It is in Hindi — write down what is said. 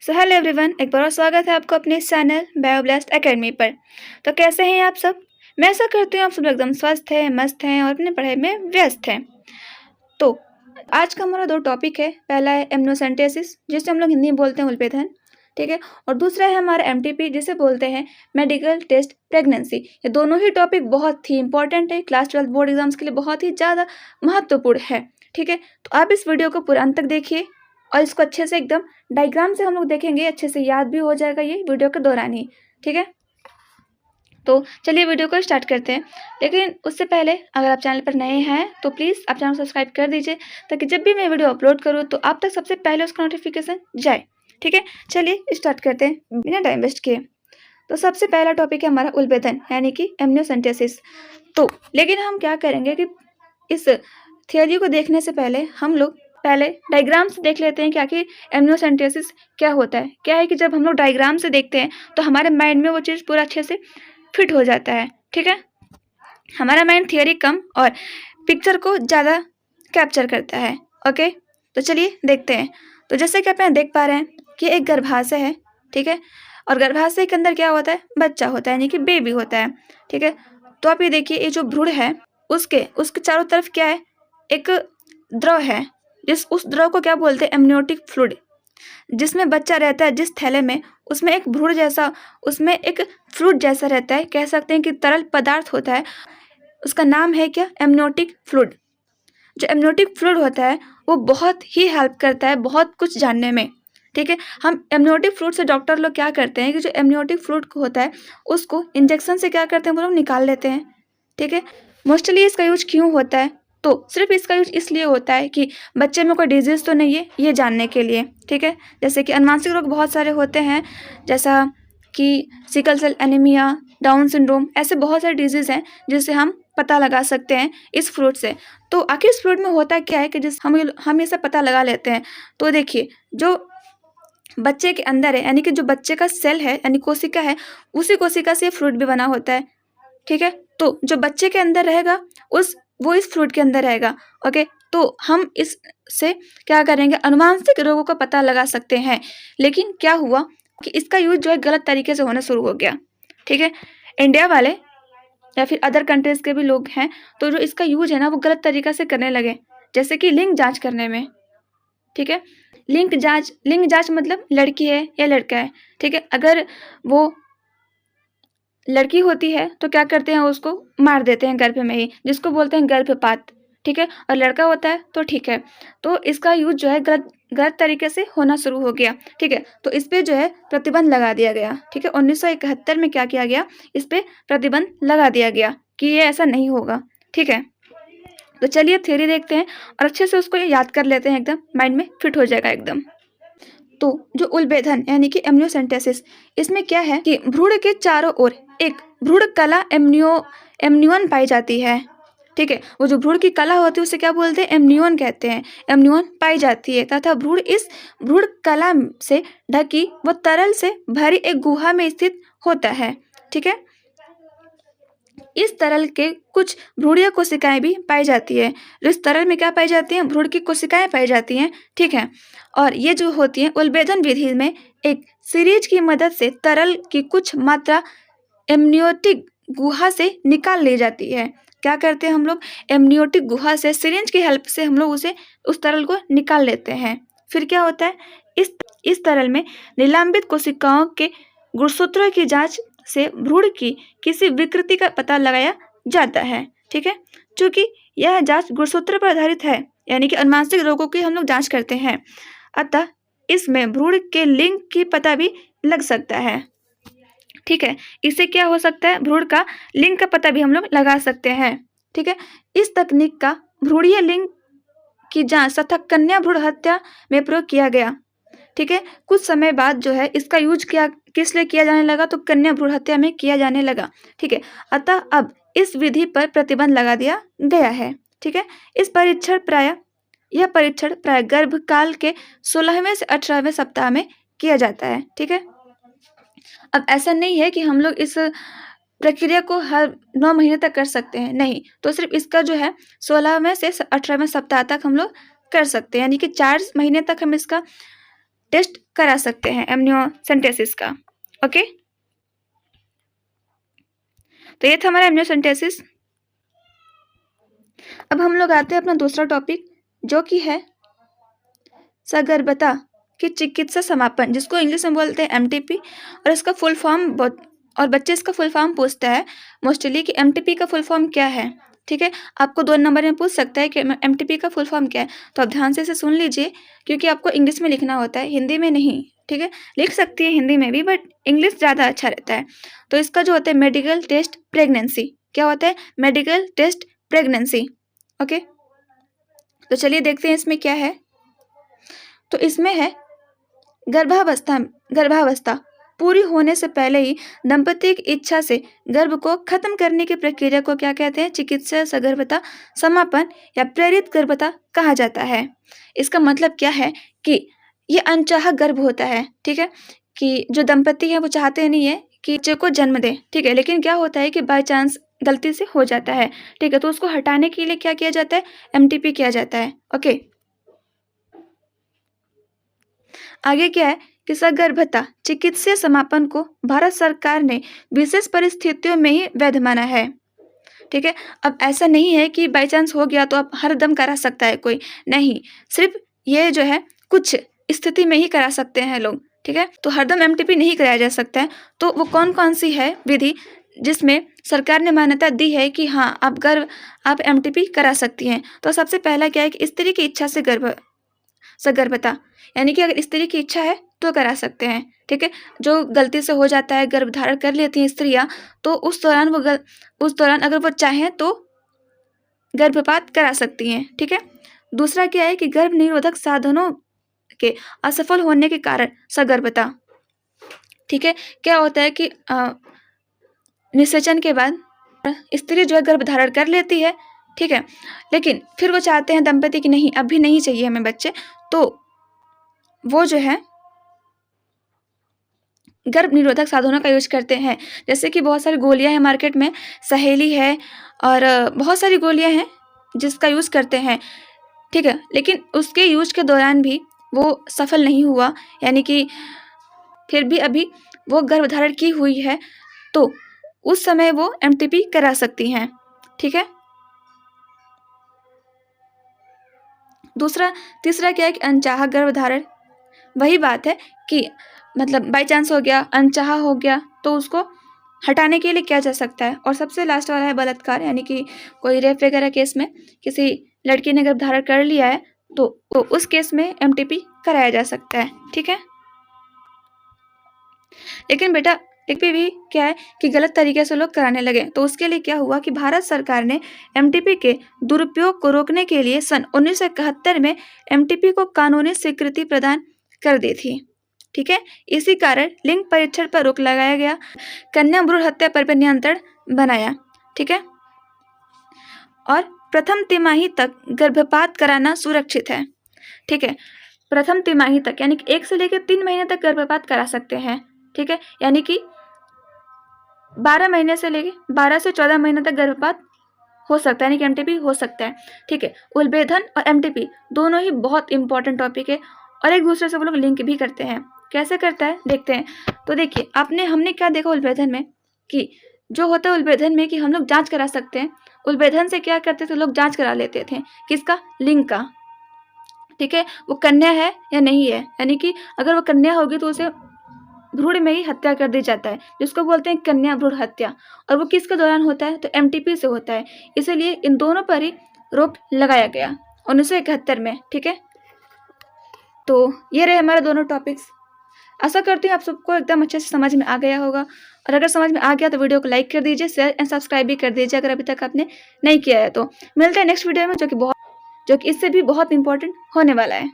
सो हेलो एवरीवन, एक बार और स्वागत है आपको अपने चैनल बायोब्लास्ट एकेडमी पर। तो कैसे हैं आप सब? मैं ऐसा करती हूँ आप सब एकदम स्वस्थ हैं, मस्त हैं और अपने पढ़ाई में व्यस्त हैं। तो आज का हमारा दो टॉपिक है। पहला है एमनियोसेंटेसिस, जिसे हम लोग हिंदी में बोलते हैं उल्पेधन, ठीक है। और दूसरा है हमारा एमटीपी, जिसे बोलते हैं मेडिकल टेस्ट प्रेगनेंसी। ये दोनों ही टॉपिक बहुत ही इंपॉर्टेंट है, क्लास 12 बोर्ड एग्जाम्स के लिए बहुत ही ज़्यादा महत्वपूर्ण है, ठीक है। तो आप इस वीडियो को पूरा अंत तक देखिए और इसको अच्छे से एकदम डायग्राम से हम लोग देखेंगे, अच्छे से याद भी हो जाएगा ये वीडियो के दौरान ही, ठीक है। तो चलिए वीडियो को स्टार्ट करते हैं। लेकिन उससे पहले अगर आप चैनल पर नए हैं तो प्लीज़ आप चैनल सब्सक्राइब कर दीजिए, ताकि जब भी मैं वीडियो अपलोड करूँ तो आप तक सबसे पहले उसका नोटिफिकेशन जाए, ठीक है। चलिए स्टार्ट करते हैं बिना टाइम वेस्ट किए। तो सबसे पहला टॉपिक है हमारा उल्बेधन, यानी कि एमनियोसेंटेसिस। तो लेकिन हम क्या करेंगे कि इस थियोरी को देखने से पहले हम लोग पहले डायग्राम से देख लेते हैं कि आखिर एमनियोसेंटेसिस क्या होता है। क्या है कि जब हम लोग डायग्राम से देखते हैं तो हमारे माइंड में वो चीज़ पूरा अच्छे से फिट हो जाता है, ठीक है। हमारा माइंड थियोरी कम और पिक्चर को ज़्यादा कैप्चर करता है। ओके, तो चलिए देखते हैं। तो जैसे कि आप यहाँ देख पा रहे हैं कि एक गर्भाशय है, ठीक है। और गर्भाशय के अंदर क्या होता है? बच्चा होता है, यानी कि बेबी होता है, ठीक है। तो आप ये देखिए, ये जो भ्रूण है उसके चारों तरफ क्या है? एक द्रव है, उस द्रव को क्या बोलते हैं? Amniotic fluid. जिसमें बच्चा रहता है, जिस थैले में, उसमें एक भ्रूण जैसा, उसमें एक फ्लूइड जैसा रहता है, कह सकते हैं कि तरल पदार्थ होता है। उसका नाम है क्या? Amniotic fluid. जो एमनियोटिक फ्लूइड होता है वो बहुत ही हेल्प करता है बहुत कुछ जानने में, ठीक है। हम एमनियोटिक फ्लूइड से डॉक्टर लोग क्या करते हैं कि जो एमनियोटिक फ्लूइड होता है उसको इंजेक्शन से क्या करते हैं, वो लोग निकाल लेते हैं, ठीक है। मोस्टली इसका यूज क्यों होता है? तो सिर्फ इसका यूज इसलिए होता है कि बच्चे में कोई डिजीज़ तो नहीं है, ये जानने के लिए, ठीक है। जैसे कि अनुवांशिक रोग बहुत सारे होते हैं, जैसा कि sickle cell anaemia, down syndrome, ऐसे बहुत सारे डिजीज़ हैं जिससे हम पता लगा सकते हैं इस फ्लूइड से। तो आखिर इस फ्लूइड में होता क्या है कि जिस हम ये सब पता लगा लेते हैं। तो देखिए, जो बच्चे के अंदर है, यानी कि जो बच्चे का सेल है, यानी कोशिका है, उसी कोशिका से फ्लूइड भी बना होता है, ठीक है। तो जो बच्चे के अंदर रहेगा वो इस फ्लूइड के अंदर रहेगा। ओके, तो हम इससे क्या करेंगे? अनुवांशिक रोगों का पता लगा सकते हैं। लेकिन क्या हुआ कि इसका यूज जो है गलत तरीके से होना शुरू हो गया, ठीक है। इंडिया वाले या फिर अदर कंट्रीज के भी लोग हैं, तो जो इसका यूज है ना वो गलत तरीका से करने लगे। जैसे कि लिंग जांच करने में, ठीक है। लिंग जांच मतलब लड़की है या लड़का है, ठीक है। अगर वो लड़की होती है तो क्या करते हैं? उसको मार देते हैं गर्भ में ही, जिसको बोलते हैं गर्भपात, ठीक है। और लड़का होता है तो ठीक है। तो इसका यूज जो है गलत तरीके से होना शुरू हो गया, ठीक है। तो इस पे जो है प्रतिबंध लगा दिया गया, ठीक है। 1971 में क्या किया गया? इस पे प्रतिबंध लगा दिया गया कि ये ऐसा नहीं होगा, ठीक है। तो चलिए थ्योरी देखते हैं और अच्छे से उसको याद कर लेते हैं, एकदम माइंड में फिट हो जाएगा एकदम। तो जो उल्बेधन यानी कि एमनियोसेंटेसिस, इसमें क्या है कि भ्रूण के चारों ओर एक भ्रूण कला एमनियोन पाई जाती है, ठीक है। वो जो भ्रूण की कला होती है उसे क्या बोलते हैं? एमनियोन कहते हैं। एमनियोन पाई जाती है तथा भ्रूण इस भ्रूण कला से ढकी व तरल से भरी एक गुहा में स्थित होता है, ठीक है। इस तरल के कुछ भ्रूणीय कोशिकाएं भी पाई जाती है। इस तरल में क्या पाई जाती हैं? भ्रूण की कोशिकाएं पाई जाती हैं, ठीक है। और ये जो होती हैं उल्बेधन विधि में एक सीरीज की मदद से तरल की कुछ मात्रा एमनियोटिक गुहा से निकाल ली जाती है। क्या करते हैं हम लोग? एमनियोटिक गुहा से सिरिंज की हेल्प से हम लोग उस तरल को निकाल लेते हैं। फिर क्या होता है? इस तरल में निलंबित कोशिकाओं के गुणसूत्रों की जांच से भ्रूण की किसी विकृति का पता लगाया जाता है, ठीक है। चूंकि यह जांच गुणसूत्र पर आधारित है, यानी कि अनुवांशिक रोगों की हम लोग जांच करते हैं, अतः इसमें भ्रूण के लिंग की पता भी लग सकता है, ठीक है। इससे क्या हो सकता है? भ्रूण का लिंग का पता भी हम लोग लगा सकते हैं, ठीक है। इस तकनीक का भ्रूणीय लिंग की जांच तथा कन्या भ्रूण हत्या में प्रयोग किया गया, ठीक है। कुछ समय बाद जो है इसका यूज किस लिए किया जाने लगा? तो कन्या भ्रूण हत्या में किया जाने लगा, ठीक है। अतः अब इस विधि पर प्रतिबंध लगा दिया गया है, ठीक है। यह परीक्षण प्राय गर्भकाल के 16वें से 18वें सप्ताह में किया जाता है, ठीक है। अब ऐसा नहीं है कि हम लोग इस प्रक्रिया को हर 9 महीने तक कर सकते हैं, नहीं। तो सिर्फ इसका जो है 16वें से 18वें सप्ताह तक हम लोग कर सकते हैं, यानी कि 4 महीने तक हम इसका टेस्ट करा सकते हैं एमनियोसेंटेसिस का। ओके, तो ये था हमारा एमनियोसेंटेसिस। अब हम लोग आते हैं अपना दूसरा टॉपिक, जो कि है सगर्भता की चिकित्सा समापन, जिसको इंग्लिश में बोलते हैं एमटीपी। और इसका फुल फॉर्म और बच्चे इसका फुल फॉर्म पूछता है मोस्टली कि एमटीपी का फुल फॉर्म क्या है। ठीक है, आपको 2 नंबर में पूछ सकता है कि एमटीपी का फुल फॉर्म क्या है, तो आप ध्यान से इसे सुन लीजिए, क्योंकि आपको इंग्लिश में लिखना होता है, हिंदी में नहीं। ठीक है, लिख सकती है हिंदी में भी, बट इंग्लिश ज़्यादा अच्छा रहता है। तो इसका जो होता है मेडिकल टेस्ट प्रेगनेंसी, क्या होता है? Medical test pregnancy. ओके, तो चलिए देखते हैं इसमें क्या है। तो इसमें है गर्भावस्था पूरी होने से पहले ही दंपति की इच्छा से गर्भ को खत्म करने की प्रक्रिया को क्या कहते हैं? चिकित्सा सगर्भता समापन या प्रेरित गर्भता कहा जाता है। इसका मतलब क्या है कि ये अनचाहा गर्भ होता है। ठीक है, कि जो दंपति है वो चाहते नहीं है कि बच्चे को जन्म दे। ठीक है, लेकिन क्या होता है कि बाय चांस गलती से हो जाता है। ठीक है, तो उसको हटाने के लिए क्या किया जाता है? एमटीपी किया जाता है। ओके, आगे क्या है कि सगर्भता चिकित्सीय समापन को भारत सरकार ने विशेष परिस्थितियों में ही वैध माना है। ठीक है, अब ऐसा नहीं है कि बाई चांस हो गया तो आप हर दम करा सकता है कोई, नहीं, सिर्फ ये जो है कुछ स्थिति में ही करा सकते हैं लोग। ठीक है, तो हरदम एमटीपी नहीं कराया जा सकता है। तो वो कौन कौन सी है विधि जिसमें सरकार ने मान्यता दी है कि हाँ आप एमटीपी करा सकती हैं? तो सबसे पहला क्या है कि स्त्री की इच्छा से सगर्भता, यानी कि अगर स्त्री की इच्छा है तो करा सकते हैं। ठीक है, जो गलती से हो जाता है, गर्भ धारण कर लेती हैं स्त्रियां, तो उस दौरान अगर वो चाहें तो गर्भपात करा सकती हैं। ठीक है, दूसरा क्या है कि गर्भ निरोधक साधनों के असफल होने के कारण सगर्भता। ठीक है, क्या होता है कि निषेचन के बाद स्त्री जो है गर्भ धारण कर लेती है। ठीक है, लेकिन फिर वो चाहते हैं दंपति कि नहीं, अभी नहीं चाहिए हमें बच्चे, तो वो जो है गर्भ निरोधक साधनों का यूज करते हैं। जैसे कि बहुत सारी गोलियां हैं मार्केट में, सहेली है और बहुत सारी गोलियां हैं जिसका यूज करते हैं। ठीक है, लेकिन उसके यूज के दौरान भी वो सफल नहीं हुआ, यानी कि फिर भी अभी वो गर्भ धारण की हुई है, तो उस समय वो एमटीपी करा सकती हैं। ठीक है, तीसरा क्या है कि अनचाहा गर्भधारण। वही बात है कि मतलब बाई चांस हो गया, अनचाहा हो गया, तो उसको हटाने के लिए किया जा सकता है। और सबसे लास्ट वाला है बलात्कार, यानी कि कोई रेप वगैरह केस में किसी लड़की ने गर्भ धारण कर लिया है, तो उस केस में एमटीपी कराया जा सकता है। ठीक है, लेकिन बेटा एक भी क्या है कि गलत तरीके से लोग कराने लगे, तो उसके लिए क्या हुआ कि भारत सरकार ने एमटीपी के दुरुपयोग को रोकने के लिए सन 1971 में एमटीपी को कानूनी स्वीकृति प्रदान कर दी थी। ठीक है, इसी कारण लिंग परीक्षण पर रोक लगाया गया, कन्या भ्रूण हत्या पर भी नियंत्रण बनाया। ठीक है, और प्रथम तिमाही तक गर्भपात कराना सुरक्षित है। ठीक है, प्रथम तिमाही तक यानी कि 1 से लेकर 3 महीने तक गर्भपात करा सकते हैं। ठीक है, यानी कि 12 से 14 महीने तक गर्भपात हो सकता है, यानी कि एमटीपी हो सकता है। ठीक है, उलबेधन और एमटीपी दोनों ही बहुत इंपॉर्टेंट टॉपिक है और एक दूसरे से वो लोग लिंक भी करते हैं। कैसे करता है देखते हैं। तो देखिए हमने क्या देखा उलबेधन में, कि जो होता है उलबेधन में कि हम लोग जांच करा सकते हैं। उलबेधन से क्या करते थे लोग? जांच करा लेते थे, किसका? लिंग का। ठीक है, वो कन्या है या नहीं है, यानी कि अगर वो कन्या होगी तो उसे भ्रूण में ही हत्या कर दी जाता है, जिसको बोलते हैं कन्या भ्रूण हत्या। और वो किसके दौरान होता है? तो एमटीपी से होता है। इसीलिए इन दोनों पर ही रोक लगाया गया 1971 में। ठीक है, तो ये रहे हमारे दोनों टॉपिक्स। आशा करती हूँ आप सबको एकदम अच्छे से समझ में आ गया होगा, और अगर समझ में आ गया तो वीडियो को लाइक कर दीजिए, शेयर एंड सब्सक्राइब भी कर दीजिए अगर अभी तक आपने नहीं किया है। तो मिलते हैं नेक्स्ट वीडियो में, जो कि इससे भी बहुत इंपॉर्टेंट होने वाला है।